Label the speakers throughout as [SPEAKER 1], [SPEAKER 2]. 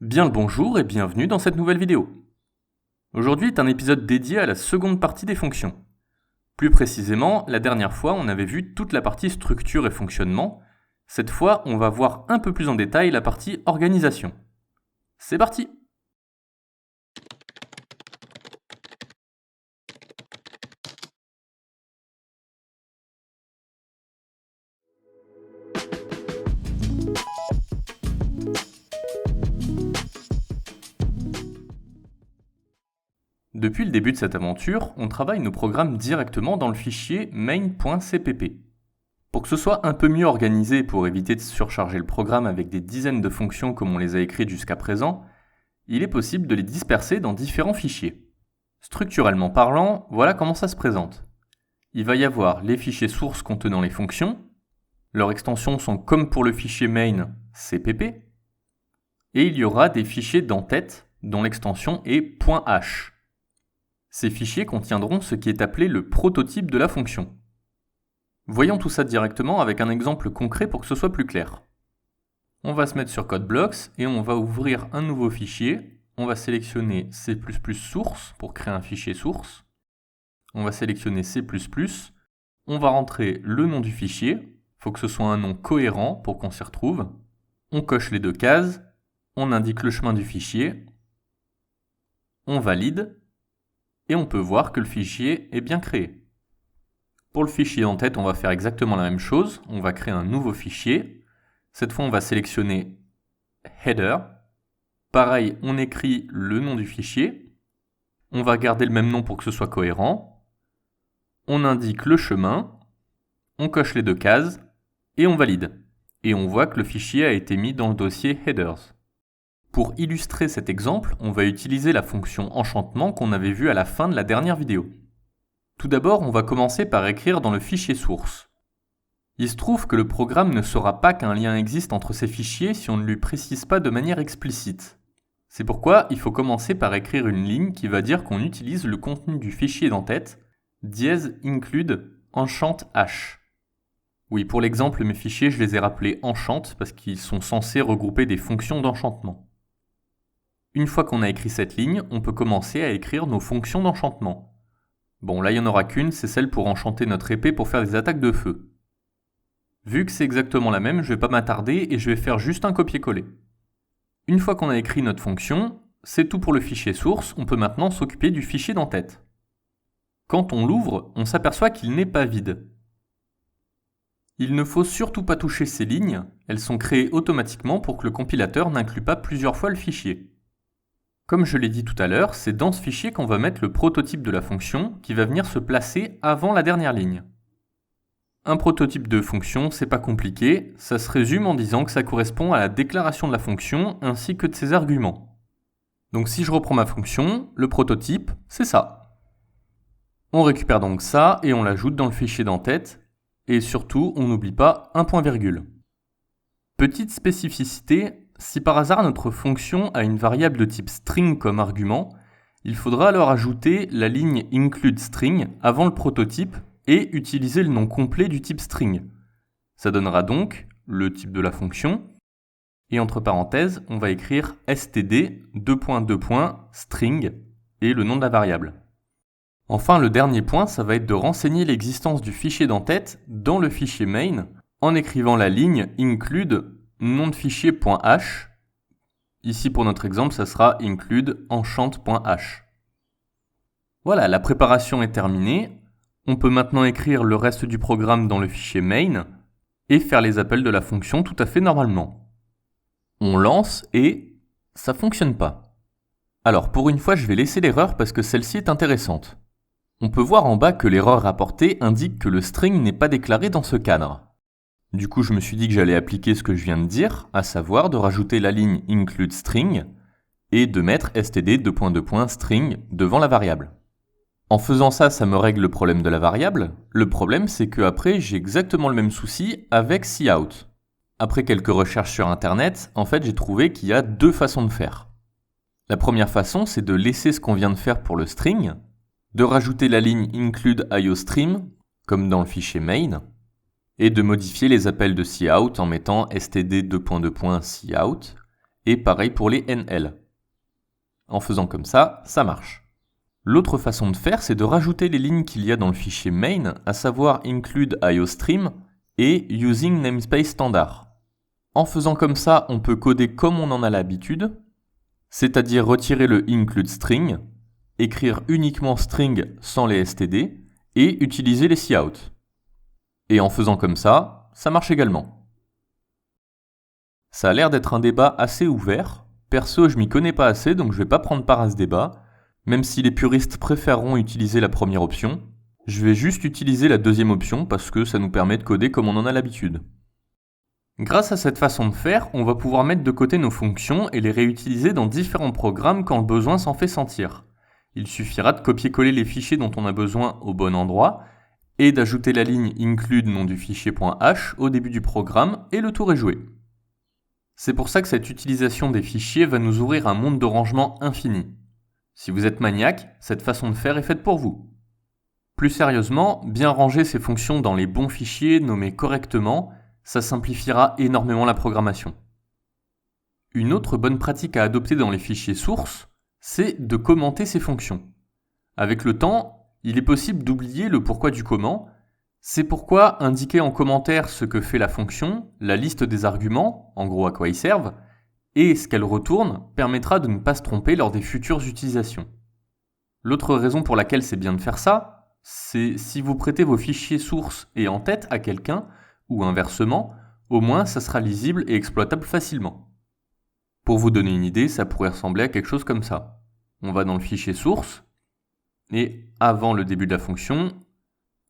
[SPEAKER 1] Bien le bonjour et bienvenue dans cette nouvelle vidéo. Aujourd'hui est un épisode dédié à la seconde partie des fonctions. Plus précisément, la dernière fois on avait vu toute la partie structure et fonctionnement. Cette fois on va voir un peu plus en détail la partie organisation. C'est parti! Depuis le début de cette aventure, on travaille nos programmes directement dans le fichier main.cpp. Pour que ce soit un peu mieux organisé et pour éviter de surcharger le programme avec des dizaines de fonctions comme on les a écrites jusqu'à présent, il est possible de les disperser dans différents fichiers. Structurellement parlant, voilà comment ça se présente. Il va y avoir les fichiers sources contenant les fonctions, leurs extensions sont comme pour le fichier main cpp, et il y aura des fichiers d'entête dont l'extension est .h. Ces fichiers contiendront ce qui est appelé le prototype de la fonction. Voyons tout ça directement avec un exemple concret pour que ce soit plus clair. On va se mettre sur CodeBlocks et on va ouvrir un nouveau fichier. On va sélectionner C++ source pour créer un fichier source. On va sélectionner C++. On va rentrer le nom du fichier. Il faut que ce soit un nom cohérent pour qu'on s'y retrouve. On coche les deux cases. On indique le chemin du fichier. On valide. Et on peut voir que le fichier est bien créé. Pour le fichier en tête, on va faire exactement la même chose. On va créer un nouveau fichier. Cette fois, on va sélectionner header. Pareil, on écrit le nom du fichier. On va garder le même nom pour que ce soit cohérent. On indique le chemin. On coche les deux cases et on valide. Et on voit que le fichier a été mis dans le dossier headers. Pour illustrer cet exemple, on va utiliser la fonction enchantement qu'on avait vue à la fin de la dernière vidéo. Tout d'abord, on va commencer par écrire dans le fichier source. Il se trouve que le programme ne saura pas qu'un lien existe entre ces fichiers si on ne lui précise pas de manière explicite. C'est pourquoi il faut commencer par écrire une ligne qui va dire qu'on utilise le contenu du fichier d'entête --include enchant h. Oui, pour l'exemple, mes fichiers, je les ai rappelés enchant parce qu'ils sont censés regrouper des fonctions d'enchantement. Une fois qu'on a écrit cette ligne, on peut commencer à écrire nos fonctions d'enchantement. Bon, là il n'y en aura qu'une, c'est celle pour enchanter notre épée pour faire des attaques de feu. Vu que c'est exactement la même, je ne vais pas m'attarder et je vais faire juste un copier-coller. Une fois qu'on a écrit notre fonction, c'est tout pour le fichier source, on peut maintenant s'occuper du fichier d'entête. Quand on l'ouvre, on s'aperçoit qu'il n'est pas vide. Il ne faut surtout pas toucher ces lignes, elles sont créées automatiquement pour que le compilateur n'inclue pas plusieurs fois le fichier. Comme je l'ai dit tout à l'heure, c'est dans ce fichier qu'on va mettre le prototype de la fonction qui va venir se placer avant la dernière ligne. Un prototype de fonction, c'est pas compliqué, ça se résume en disant que ça correspond à la déclaration de la fonction ainsi que de ses arguments. Donc si je reprends ma fonction, le prototype, c'est ça. On récupère donc ça et on l'ajoute dans le fichier d'entête, et surtout, on n'oublie pas un point-virgule. Petite spécificité, si par hasard notre fonction a une variable de type string comme argument, il faudra alors ajouter la ligne includeString avant le prototype et utiliser le nom complet du type string. Ça donnera donc le type de la fonction, et entre parenthèses, on va écrire std string et le nom de la variable. Enfin, le dernier point, ça va être de renseigner l'existence du fichier d'entête dans le fichier main en écrivant la ligne include nom de fichier .h. Ici, pour notre exemple, ça sera include enchant.h. Voilà, la préparation est terminée. On peut maintenant écrire le reste du programme dans le fichier main et faire les appels de la fonction tout à fait normalement. On lance et ça fonctionne pas. Alors, pour une fois, je vais laisser l'erreur parce que celle-ci est intéressante. On peut voir en bas que l'erreur rapportée indique que le string n'est pas déclaré dans ce cadre. Du coup, je me suis dit que j'allais appliquer ce que je viens de dire, à savoir de rajouter la ligne includeString et de mettre std string devant la variable. En faisant ça, ça me règle le problème de la variable. Le problème, c'est que après, j'ai exactement le même souci avec cout. Après quelques recherches sur internet, en fait, j'ai trouvé qu'il y a deux façons de faire. La première façon, c'est de laisser ce qu'on vient de faire pour le string, de rajouter la ligne include IOStream, comme dans le fichier main, et de modifier les appels de cout en mettant std cout et pareil pour les NL. En faisant comme ça, ça marche. L'autre façon de faire, c'est de rajouter les lignes qu'il y a dans le fichier main, à savoir include IOStream et using namespace standard. En faisant comme ça, on peut coder comme on en a l'habitude, c'est-à-dire retirer le include string, écrire uniquement string sans les std et utiliser les cout. Et en faisant comme ça marche également. Ça a l'air d'être un débat assez ouvert. Perso, je m'y connais pas assez, donc je vais pas prendre part à ce débat. Même si les puristes préféreront utiliser la première option, je vais juste utiliser la deuxième option parce que ça nous permet de coder comme on en a l'habitude. Grâce à cette façon de faire, on va pouvoir mettre de côté nos fonctions et les réutiliser dans différents programmes quand le besoin s'en fait sentir. Il suffira de copier-coller les fichiers dont on a besoin au bon endroit et d'ajouter la ligne include nom du fichier .h au début du programme et le tour est joué. C'est pour ça que cette utilisation des fichiers va nous ouvrir un monde de rangement infini. Si vous êtes maniaque, cette façon de faire est faite pour vous. Plus sérieusement, bien ranger ces fonctions dans les bons fichiers nommés correctement, ça simplifiera énormément la programmation. Une autre bonne pratique à adopter dans les fichiers sources, c'est de commenter ces fonctions. Avec le temps, il est possible d'oublier le pourquoi du comment. C'est pourquoi indiquer en commentaire ce que fait la fonction, la liste des arguments, en gros à quoi ils servent, et ce qu'elle retourne permettra de ne pas se tromper lors des futures utilisations. L'autre raison pour laquelle c'est bien de faire ça, c'est si vous prêtez vos fichiers sources et en tête à quelqu'un, ou inversement, au moins ça sera lisible et exploitable facilement. Pour vous donner une idée, ça pourrait ressembler à quelque chose comme ça. On va dans le fichier source, et avant le début de la fonction,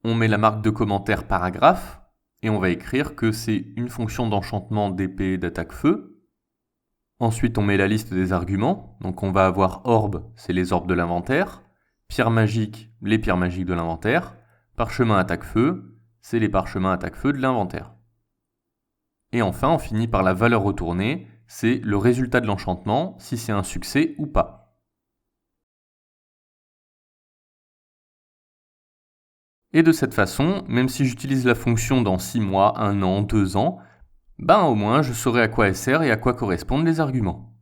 [SPEAKER 1] on met la marque de commentaire paragraphe, et on va écrire que c'est une fonction d'enchantement d'épée d'attaque feu. Ensuite, on met la liste des arguments, donc on va avoir orbe, c'est les orbes de l'inventaire, pierre magique, les pierres magiques de l'inventaire, parchemin attaque feu, c'est les parchemins attaque feu de l'inventaire. Et enfin, on finit par la valeur retournée, c'est le résultat de l'enchantement, si c'est un succès ou pas. Et de cette façon, même si j'utilise la fonction dans 6 mois, 1 an, 2 ans, au moins je saurai à quoi elle sert et à quoi correspondent les arguments.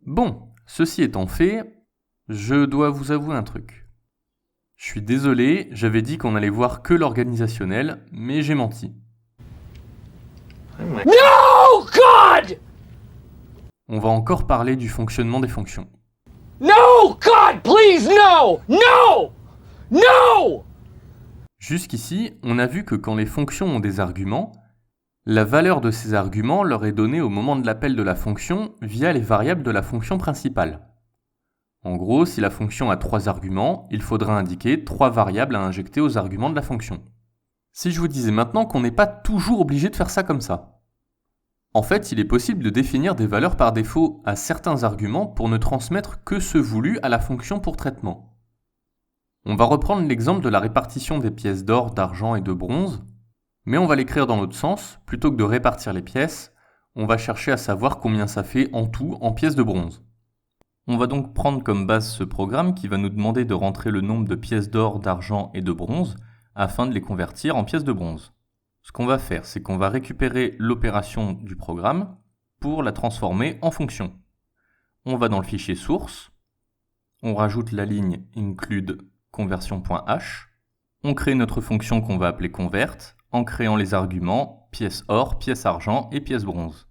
[SPEAKER 1] Bon, ceci étant fait, je dois vous avouer un truc. Je suis désolé, j'avais dit qu'on allait voir que l'organisationnel, mais j'ai menti.
[SPEAKER 2] No, God!
[SPEAKER 1] On va encore parler du fonctionnement des fonctions.
[SPEAKER 2] No, God, please, no! No! No!
[SPEAKER 1] Jusqu'ici, on a vu que quand les fonctions ont des arguments, la valeur de ces arguments leur est donnée au moment de l'appel de la fonction via les variables de la fonction principale. En gros, si la fonction a 3 arguments, il faudra indiquer 3 variables à injecter aux arguments de la fonction. Si je vous disais maintenant qu'on n'est pas toujours obligé de faire ça comme ça. En fait, il est possible de définir des valeurs par défaut à certains arguments pour ne transmettre que ceux voulus à la fonction pour traitement. On va reprendre l'exemple de la répartition des pièces d'or, d'argent et de bronze, mais on va l'écrire dans l'autre sens. Plutôt que de répartir les pièces, on va chercher à savoir combien ça fait en tout en pièces de bronze. On va donc prendre comme base ce programme qui va nous demander de rentrer le nombre de pièces d'or, d'argent et de bronze afin de les convertir en pièces de bronze. Ce qu'on va faire, c'est qu'on va récupérer l'opération du programme pour la transformer en fonction. On va dans le fichier source, on rajoute la ligne include conversion.h, on crée notre fonction qu'on va appeler convert en créant les arguments pièce or, pièce argent et pièce bronze.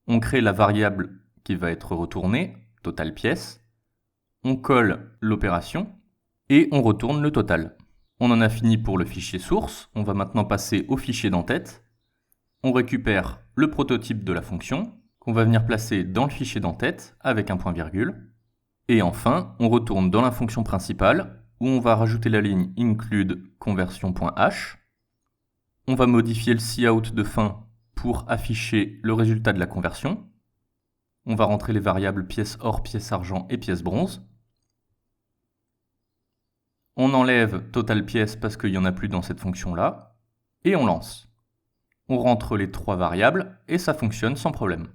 [SPEAKER 1] On crée la variable qui va être retournée, total pièce, on colle l'opération et on retourne le total. On en a fini pour le fichier source, on va maintenant passer au fichier d'entête. On récupère le prototype de la fonction qu'on va venir placer dans le fichier d'entête avec un point virgule. Et enfin, on retourne dans la fonction principale où on va rajouter la ligne include conversion.h. On va modifier le cout de fin pour afficher le résultat de la conversion. On va rentrer les variables pièce or, pièce argent et pièce bronze. On enlève total pièce parce qu'il n'y en a plus dans cette fonction-là. Et on lance. On rentre les 3 variables et ça fonctionne sans problème.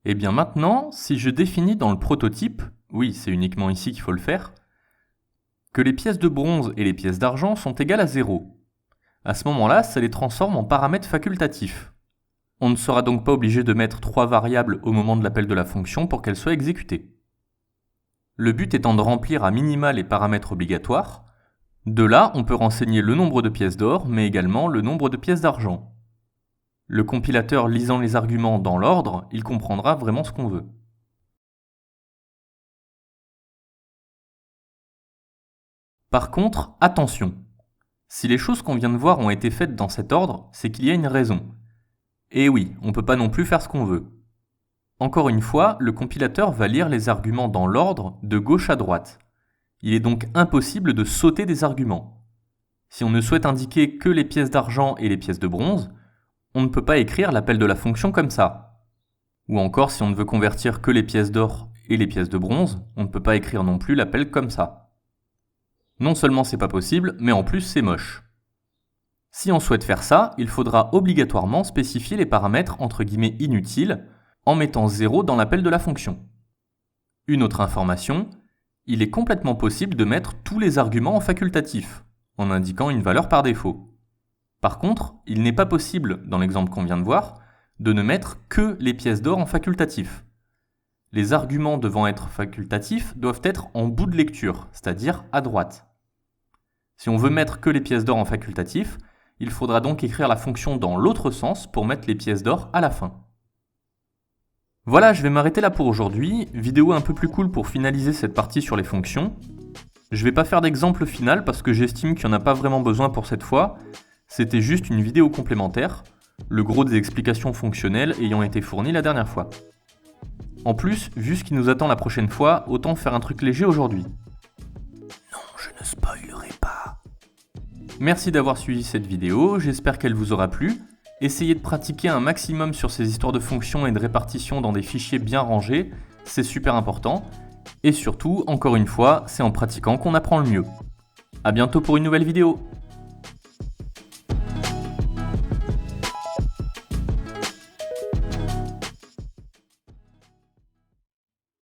[SPEAKER 1] Et bien maintenant, si je définis dans le prototype, oui, c'est uniquement ici qu'il faut le faire, que les pièces de bronze et les pièces d'argent sont égales à 0. À ce moment-là, ça les transforme en paramètres facultatifs. On ne sera donc pas obligé de mettre 3 variables au moment de l'appel de la fonction pour qu'elle soit exécutée. Le but étant de remplir à minima les paramètres obligatoires. De là, on peut renseigner le nombre de pièces d'or, mais également le nombre de pièces d'argent. Le compilateur lisant les arguments dans l'ordre, il comprendra vraiment ce qu'on veut. Par contre, attention! Si les choses qu'on vient de voir ont été faites dans cet ordre, c'est qu'il y a une raison. Et oui, on ne peut pas non plus faire ce qu'on veut. Encore une fois, le compilateur va lire les arguments dans l'ordre de gauche à droite. Il est donc impossible de sauter des arguments. Si on ne souhaite indiquer que les pièces d'argent et les pièces de bronze, on ne peut pas écrire l'appel de la fonction comme ça. Ou encore, si on ne veut convertir que les pièces d'or et les pièces de bronze, on ne peut pas écrire non plus l'appel comme ça. Non seulement c'est pas possible, mais en plus c'est moche. Si on souhaite faire ça, il faudra obligatoirement spécifier les paramètres entre guillemets inutiles en mettant 0 dans l'appel de la fonction. Une autre information, il est complètement possible de mettre tous les arguments en facultatif, en indiquant une valeur par défaut. Par contre, il n'est pas possible, dans l'exemple qu'on vient de voir, de ne mettre que les pièces d'or en facultatif. Les arguments devant être facultatifs doivent être en bout de lecture, c'est-à-dire à droite. Si on veut mettre que les pièces d'or en facultatif, il faudra donc écrire la fonction dans l'autre sens pour mettre les pièces d'or à la fin. Voilà, je vais m'arrêter là pour aujourd'hui. Vidéo un peu plus cool pour finaliser cette partie sur les fonctions. Je vais pas faire d'exemple final parce que j'estime qu'il n'y en a pas vraiment besoin pour cette fois. C'était juste une vidéo complémentaire, le gros des explications fonctionnelles ayant été fourni la dernière fois. En plus, vu ce qui nous attend la prochaine fois, autant faire un truc léger aujourd'hui. Non, je ne spoilerai pas. Merci d'avoir suivi cette vidéo, j'espère qu'elle vous aura plu. Essayez de pratiquer un maximum sur ces histoires de fonctions et de répartition dans des fichiers bien rangés, c'est super important. Et surtout, encore une fois, c'est en pratiquant qu'on apprend le mieux. À bientôt pour une nouvelle vidéo.